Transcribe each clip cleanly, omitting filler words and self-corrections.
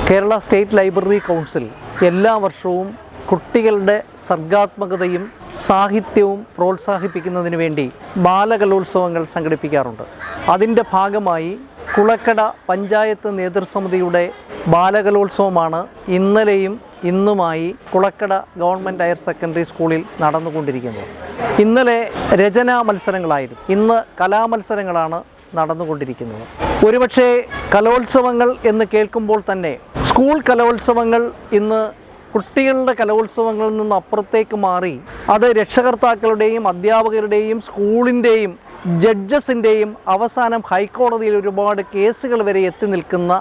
Kerala state library council എല്ലാ വർഷവും കുട്ടികളുടെ സർഗാത്മകതയും സാഹിത്യവും പ്രോത്സാഹിപ്പിക്കുന്നതിന് വേണ്ടി ബാലകലോത്സവങ്ങൾ സംഘടിപ്പിക്കാറുണ്ട്. അതിൻ്റെ ഭാഗമായി കുളക്കട പഞ്ചായത്ത് നേതൃസമിതിയുടെ ബാലകലോത്സവമാണ് ഇന്നലെയും ഇന്നുമായി കുളക്കട ഗവൺമെൻറ് ഹയർ സെക്കൻഡറി സ്കൂളിൽ നടന്നുകൊണ്ടിരിക്കുന്നത്. ഇന്നലെ രചനാ മത്സരങ്ങളായിരുന്നു, ഇന്ന് കലാമത്സരങ്ങളാണ് നടന്നുകൊണ്ടിരിക്കുന്നത്. ഒരുപക്ഷെ കലോത്സവങ്ങൾ എന്ന് കേൾക്കുമ്പോൾ തന്നെ സ്കൂൾ കലോത്സവങ്ങൾ ഇന്ന് കുട്ടികളുടെ കലോത്സവങ്ങളിൽ നിന്ന് അപ്പുറത്തേക്ക് മാറി അത് രക്ഷകർത്താക്കളുടെയും അധ്യാപകരുടെയും സ്കൂളിൻ്റെയും ജഡ്ജസിൻ്റെയും അവസാനം ഹൈക്കോടതിയിൽ ഒരുപാട് കേസുകൾ വരെ എത്തി നിൽക്കുന്ന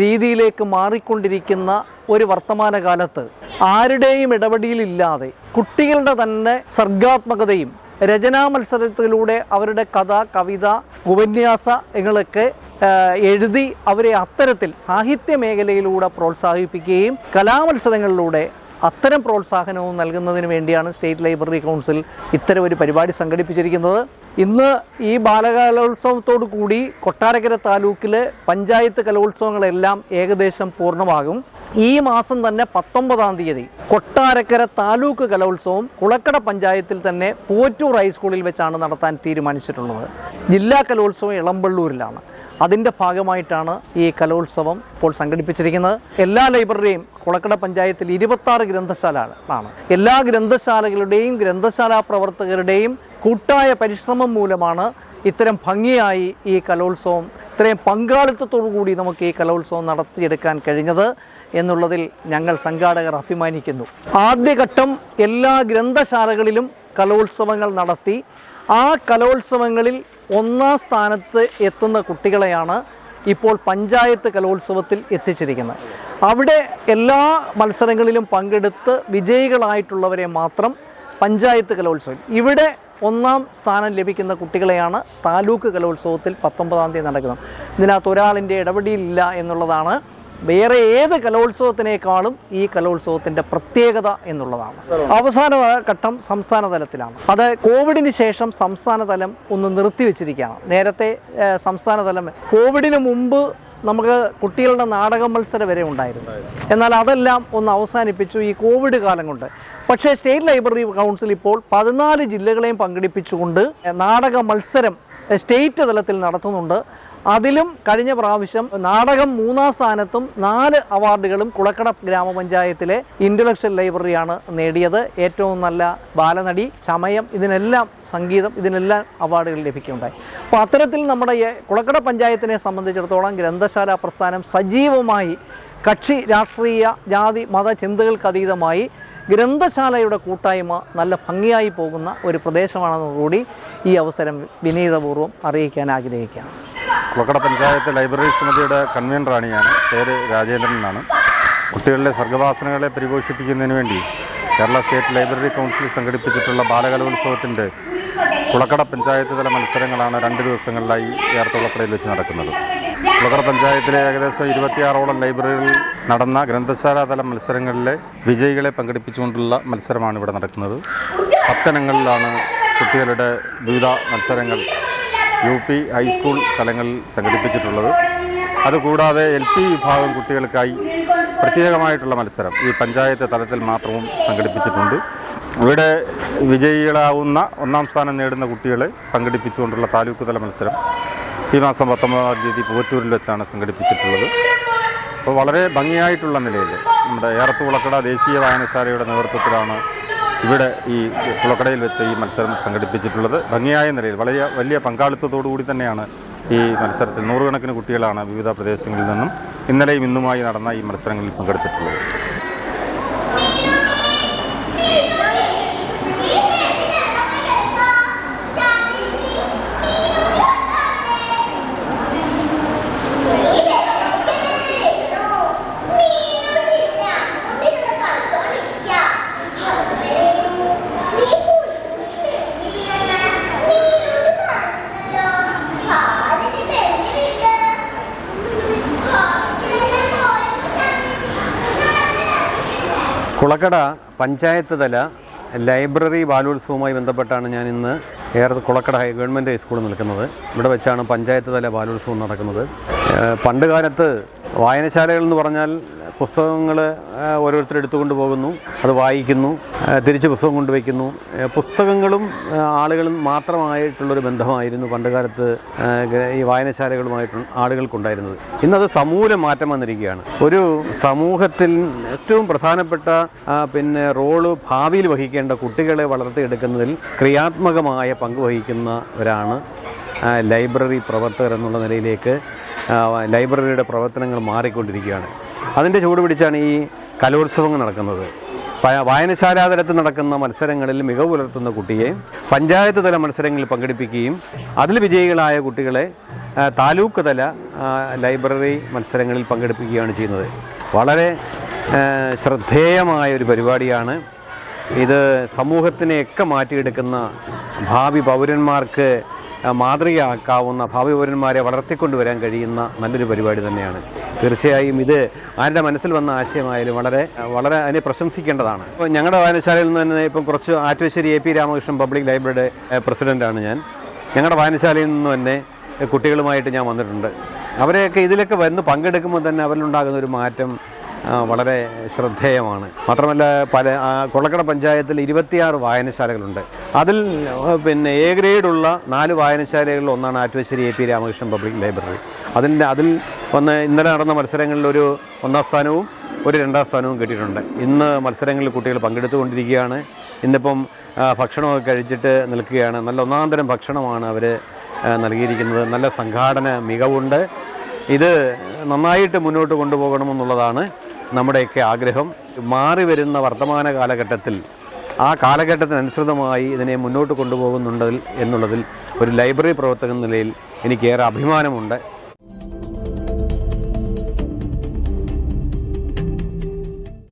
രീതിയിലേക്ക് മാറിക്കൊണ്ടിരിക്കുന്ന ഒരു വർത്തമാനകാലത്ത് ആരുടെയും ഇടപെടലില്ലാതെ കുട്ടികളുടെ തന്നെ സർഗാത്മകതയും രചനാ മത്സരത്തിലൂടെ അവരുടെ കഥ, കവിത, ഉപന്യാസങ്ങളൊക്കെ എഴുതി അവരെ അത്തരത്തിൽ സാഹിത്യ മേഖലയിലൂടെ പ്രോത്സാഹിപ്പിക്കുകയും കലാമത്സരങ്ങളിലൂടെ അത്തരം പ്രോത്സാഹനവും നൽകുന്നതിന് വേണ്ടിയാണ് സ്റ്റേറ്റ് ലൈബ്രറി കൗൺസിൽ ഇത്തരം ഒരു പരിപാടി സംഘടിപ്പിച്ചിരിക്കുന്നത്. ഇന്ന് ഈ ബാലകലോത്സവത്തോടു കൂടി കൊട്ടാരക്കര താലൂക്കിലെ പഞ്ചായത്ത് കലോത്സവങ്ങളെല്ലാം ഏകദേശം പൂർണ്ണമാകും. ഈ മാസം തന്നെ 19-ാം തീയതി കൊട്ടാരക്കര താലൂക്ക് കലോത്സവം കുളക്കട പഞ്ചായത്തിൽ തന്നെ പോറ്റൂർ ഹൈസ്കൂളിൽ വെച്ചാണ് നടത്താൻ തീരുമാനിച്ചിട്ടുള്ളത്. ജില്ലാ കലോത്സവം ഇളമ്പള്ളൂരിലാണ്. അതിൻ്റെ ഭാഗമായിട്ടാണ് ഈ കലോത്സവം ഇപ്പോൾ സംഘടിപ്പിച്ചിരിക്കുന്നത്. എല്ലാ ലൈബ്രറിയും കുളക്കട പഞ്ചായത്തിൽ 26 ഗ്രന്ഥശാലകളാണ്. എല്ലാ ഗ്രന്ഥശാലകളുടെയും ഗ്രന്ഥശാലാ പ്രവർത്തകരുടെയും കൂട്ടായ പരിശ്രമം മൂലമാണ് ഇത്തരം ഭംഗിയായി ഈ കലോത്സവം, ഇത്രയും പങ്കാളിത്തത്തോടു കൂടി നമുക്ക് ഈ കലോത്സവം നടത്തിയെടുക്കാൻ കഴിഞ്ഞത് എന്നുള്ളതിൽ ഞങ്ങൾ സംഘാടകർ അഭിമാനിക്കുന്നു. ആദ്യഘട്ടം എല്ലാ ഗ്രന്ഥശാലകളിലും കലോത്സവങ്ങൾ നടത്തി ആ കലോത്സവങ്ങളിൽ 1-ാം സ്ഥാനത്ത് എത്തുന്ന കുട്ടികളെയാണ് ഇപ്പോൾ പഞ്ചായത്ത് കലോത്സവത്തിൽ എത്തിച്ചിരിക്കുന്നത്. അവിടെ എല്ലാ മത്സരങ്ങളിലും പങ്കെടുത്ത് വിജയികളായിട്ടുള്ളവരെ മാത്രം പഞ്ചായത്ത് കലോത്സവം, ഇവിടെ 1-ാം സ്ഥാനം ലഭിക്കുന്ന കുട്ടികളെയാണ് താലൂക്ക് കലോത്സവത്തിൽ 19-ാം തീയതി നടക്കുന്നത്. ഇതിനകത്ത് ഒരാളിൻ്റെ ഇടപെടലില്ല എന്നുള്ളതാണ് വേറെ ഏത് കലോത്സവത്തിനേക്കാളും ഈ കലോത്സവത്തിൻ്റെ പ്രത്യേകത എന്നുള്ളതാണ്. അവസാന ഘട്ടം സംസ്ഥാന തലത്തിലാണ്. അത് കോവിഡിന് ശേഷം സംസ്ഥാന തലം ഒന്ന് നിർത്തിവെച്ചിരിക്കുകയാണ്. നേരത്തെ സംസ്ഥാന തലം കോവിഡിന് മുമ്പ് നമുക്ക് കുട്ടികളുടെ നാടക മത്സരം വരെ ഉണ്ടായിരുന്നു. എന്നാൽ അതെല്ലാം ഒന്ന് അവസാനിപ്പിച്ചു ഈ കോവിഡ് കാലം കൊണ്ട്. പക്ഷേ സ്റ്റേറ്റ് ലൈബ്രറി കൗൺസിൽ ഇപ്പോൾ 14 ജില്ലകളെയും പങ്കെടുപ്പിച്ചുകൊണ്ട് നാടക മത്സരം സ്റ്റേറ്റ് തലത്തിൽ നടത്തുന്നുണ്ട്. അതിലും കഴിഞ്ഞ പ്രാവശ്യം നാടകം 3-ാം സ്ഥാനത്തും 4 അവാർഡുകളും കുളക്കട ഗ്രാമപഞ്ചായത്തിലെ ഇൻ്റലക്ച്വൽ ലൈബ്രറിയാണ് നേടിയത്. ഏറ്റവും നല്ല ബാലനടി, ചമയം, ഇതിനെല്ലാം സംഗീതം, ഇതിനെല്ലാം അവാർഡുകൾ ലഭിക്കുകയുണ്ടായി. അപ്പോൾ അത്തരത്തിൽ നമ്മുടെ കുളക്കട പഞ്ചായത്തിനെ സംബന്ധിച്ചിടത്തോളം ഗ്രന്ഥശാല പ്രസ്ഥാനം സജീവമായി കക്ഷി രാഷ്ട്രീയ ജാതി മത ചിന്തകൾക്കതീതമായി ഗ്രന്ഥശാലയുടെ കൂട്ടായ്മ നല്ല ഭംഗിയായി പോകുന്ന ഒരു പ്രദേശമാണെന്നുകൂടി ഈ അവസരം വിനീതപൂർവ്വം അറിയിക്കാൻ ആഗ്രഹിക്കുകയാണ്. കുളക്കട പഞ്ചായത്ത് ലൈബ്രറി സമിതിയുടെ കൺവീനറാണ് ഞാൻ. പേര് രാജേന്ദ്രൻ എന്നാണ്. കുട്ടികളുടെ സർഗവാസനകളെ പരിപോഷിപ്പിക്കുന്നതിന് വേണ്ടി കേരള സ്റ്റേറ്റ് ലൈബ്രറി കൗൺസിൽ സംഘടിപ്പിച്ചിട്ടുള്ള ബാലകലോത്സവത്തിൻ്റെ കുളക്കട പഞ്ചായത്ത് തല മത്സരങ്ങളാണ് 2 ദിവസങ്ങളിലായി ഏർത്തുളക്കടയിൽ വെച്ച് നടക്കുന്നത്. കുളക്കട പഞ്ചായത്തിലെ ഏകദേശം 26ഓളം ലൈബ്രറികളിൽ നടന്ന ഗ്രന്ഥശാല തല മത്സരങ്ങളിലെ വിജയികളെ പങ്കെടുപ്പിച്ചുകൊണ്ടുള്ള മത്സരമാണ് ഇവിടെ നടക്കുന്നത്. 10 ഇനങ്ങളിലാണ് കുട്ടികളുടെ വിവിധ മത്സരങ്ങൾ UP ഹൈസ്കൂൾ തലങ്ങളിൽ സംഘടിപ്പിച്ചിട്ടുള്ളത്. അതുകൂടാതെ LP വിഭാഗം കുട്ടികൾക്കായി പ്രത്യേകമായിട്ടുള്ള മത്സരം ഈ പഞ്ചായത്ത് തലത്തിൽ മാത്രവും സംഘടിപ്പിച്ചിട്ടുണ്ട്. ഇവിടെ വിജയികളാവുന്ന 1-ാം സ്ഥാനം നേടുന്ന കുട്ടികളെ പങ്കെടുപ്പിച്ചുകൊണ്ടുള്ള താലൂക്ക് തല മത്സരം ഈ മാസം 19-ാം തീയതി പോറ്റൂരിൽ വെച്ചാണ് സംഘടിപ്പിച്ചിട്ടുള്ളത്. അപ്പോൾ വളരെ ഭംഗിയായിട്ടുള്ള നിലയിൽ നമ്മുടെ കുളക്കട ദേശീയ വായനശാലയുടെ നേതൃത്വത്തിലാണ് ഇവിടെ ഈ കുളക്കടയിൽ വെച്ച് ഈ മത്സരം സംഘടിപ്പിച്ചിട്ടുള്ളത്. ഭംഗിയായ നിലയിൽ വലിയ പങ്കാളിത്തത്തോടു കൂടി തന്നെയാണ് ഈ മത്സരത്തിൽ 100 കണക്കിന് കുട്ടികളാണ് വിവിധ പ്രദേശങ്ങളിൽ നിന്നും ഇന്നലെയും ഇന്നുമായി നടന്ന ഈ മത്സരങ്ങളിൽ പങ്കെടുത്തിട്ടുള്ളത്. കുളക്കട പഞ്ചായത്ത് തല ലൈബ്രറി ബാലോത്സവവുമായി ബന്ധപ്പെട്ടാണ് ഞാൻ ഇന്ന് കുളക്കട ഗവൺമെൻറ് ഹൈസ്കൂളിൽ നിൽക്കുന്നത്. ഇവിടെ വെച്ചാണ് പഞ്ചായത്ത് തല ബാലോത്സവം നടക്കുന്നത്. പണ്ട് കാലത്ത് വായനശാലകൾ എന്ന് പറഞ്ഞാൽ പുസ്തകങ്ങൾ ഓരോരുത്തർ എടുത്തുകൊണ്ട് പോകുന്നു, അത് വായിക്കുന്നു, തിരിച്ച് പുസ്തകം കൊണ്ടുവയ്ക്കുന്നു. പുസ്തകങ്ങളും ആളുകളും മാത്രമായിട്ടുള്ളൊരു ബന്ധമായിരുന്നു പണ്ടുകാലത്ത് ഈ വായനശാലകളുമായിട്ട് ആളുകൾക്കുണ്ടായിരുന്നത്. ഇന്നത് സമൂല മാറ്റം വന്നിരിക്കുകയാണ്. ഒരു സമൂഹത്തിൽ ഏറ്റവും പ്രധാനപ്പെട്ട റോള് ഭാവിയിൽ വഹിക്കേണ്ട കുട്ടികളെ വളർത്തിയെടുക്കുന്നതിൽ ക്രിയാത്മകമായ പങ്ക് വഹിക്കുന്നവരാണ് ലൈബ്രറി പ്രവർത്തകർ എന്നുള്ള നിലയിലേക്ക് ലൈബ്രറിയുടെ പ്രവർത്തനങ്ങൾ മാറിക്കൊണ്ടിരിക്കുകയാണ്. അതിൻ്റെ ചുവട് പിടിച്ചാണ് ഈ കലോത്സവങ്ങൾ നടക്കുന്നത്. വായനശാലാ തലത്തിൽ നടക്കുന്ന മത്സരങ്ങളിൽ മികവ് പുലർത്തുന്ന കുട്ടിയെ പഞ്ചായത്ത് തല മത്സരങ്ങളിൽ പങ്കെടുപ്പിക്കുകയും അതിൽ വിജയികളായ കുട്ടികളെ താലൂക്ക് തല ലൈബ്രറി മത്സരങ്ങളിൽ പങ്കെടുപ്പിക്കുകയാണ് ചെയ്യുന്നത്. വളരെ ശ്രദ്ധേയമായ ഒരു പരിപാടിയാണ് ഇത്. സമൂഹത്തിനെയൊക്കെ മാറ്റിയെടുക്കുന്ന, ഭാവി പൗരന്മാർക്ക് മാതൃകയാക്കാവുന്ന, ഭാവി പൗരന്മാരെ വളർത്തിക്കൊണ്ടുവരാൻ കഴിയുന്ന നല്ലൊരു പരിപാടി തന്നെയാണ്. തീർച്ചയായും ഇത് ആരുടെ മനസ്സിൽ വന്ന ആശയമായാലും വളരെ അതിനെ പ്രശംസിക്കേണ്ടതാണ്. ഇപ്പോൾ ഞങ്ങളുടെ വായനശാലയിൽ നിന്ന് തന്നെ ഇപ്പം കുറച്ച് ആറ്റുശ്ശേരി AP രാമകൃഷ്ണൻ പബ്ലിക് ലൈബ്രറിയുടെ പ്രസിഡൻ്റാണ് ഞാൻ. ഞങ്ങളുടെ വായനശാലയിൽ നിന്ന് തന്നെ കുട്ടികളുമായിട്ട് ഞാൻ വന്നിട്ടുണ്ട്. അവരെയൊക്കെ ഇതിലൊക്കെ വന്ന് പങ്കെടുക്കുമ്പോൾ തന്നെ അവരിലുണ്ടാകുന്ന ഒരു മാറ്റം വളരെ ശ്രദ്ധേയമാണ്. മാത്രമല്ല കൊളക്കട പഞ്ചായത്തിൽ 26 വായനശാലകളുണ്ട്. അതിൽ A ഗ്രേഡുള്ള 4 വായനശാലകളിൽ ഒന്നാണ് ആറ്റുശ്ശേരി AP രാമകൃഷ്ണൻ പബ്ലിക് ലൈബ്രറി. അതിൽ ഇന്നലെ നടന്ന മത്സരങ്ങളിൽ ഒരു 1ാം സ്ഥാനവും ഒരു 2ാം സ്ഥാനവും കിട്ടിയിട്ടുണ്ട്. ഇന്ന് മത്സരങ്ങളിൽ കുട്ടികൾ പങ്കെടുത്തുകൊണ്ടിരിക്കുകയാണ്. ഇന്നിപ്പം ഭക്ഷണമൊക്കെ കഴിച്ചിട്ട് നിൽക്കുകയാണ്. നല്ല ഒന്നാന്തരം ഭക്ഷണമാണ് അവർ നൽകിയിരിക്കുന്നത്. നല്ല സംഘാടന മികവുണ്ട്. ഇത് നന്നായിട്ട് മുന്നോട്ട് കൊണ്ടുപോകണമെന്നുള്ളതാണ് നമ്മുടെയൊക്കെ ആഗ്രഹം. മാറി വരുന്ന വർത്തമാന കാലഘട്ടത്തിൽ ആ കാലഘട്ടത്തിനനുസൃതമായി ഇതിനെ മുന്നോട്ട് കൊണ്ടുപോകുന്നുണ്ട് എന്നുള്ളതിൽ ഒരു ലൈബ്രറി പ്രവർത്തകൻ നിലയിൽ എനിക്കേറെ അഭിമാനമുണ്ട്.